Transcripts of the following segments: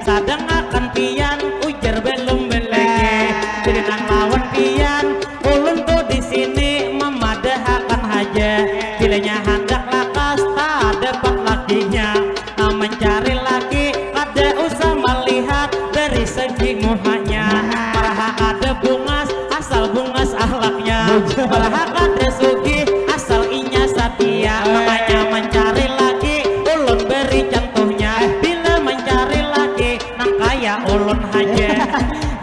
sadang akan pian ujar belum belege jadi nang lawan pian ulun tuh di sini memadahkan haja bilanya hendak lakas tak dapat lakinya mencari laki ada usah melihat dari segi muhanya malah ada bungas asal bungas ahlaknya malah ada sugi asal inya setia makanya mencari laki ulun beri contohnya bila mencari laki nang kaya ulun haja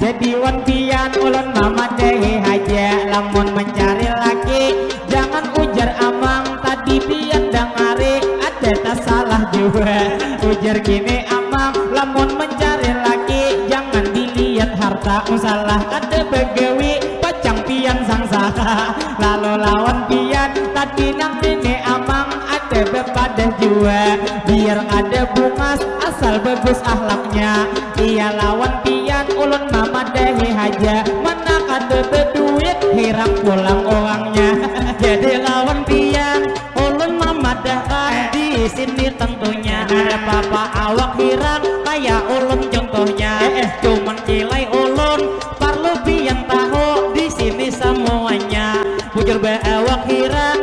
jadi wan pian ulun mamadahi haja lamun mencari laki jangan ujar amang tadi pian dangari ada tak salah juga ujar gini amang lamun mencari laki jangan dilihat harta salah ada begawi pacang pian sangsara lalu lawan pian tadi nang ini amang ada bepadah jua biar ada bungas asal bagus ahlaknya iya lawan pian ulun mamadahi haja mana ada beduit hirang pulang orangnya jadi lawan pian ulun mamadahkan di sini tentunya ada papa awak hirang kayak ulun contohnya cuman kilai ulun perlu pian tahu di sini semuanya bujur awak hirang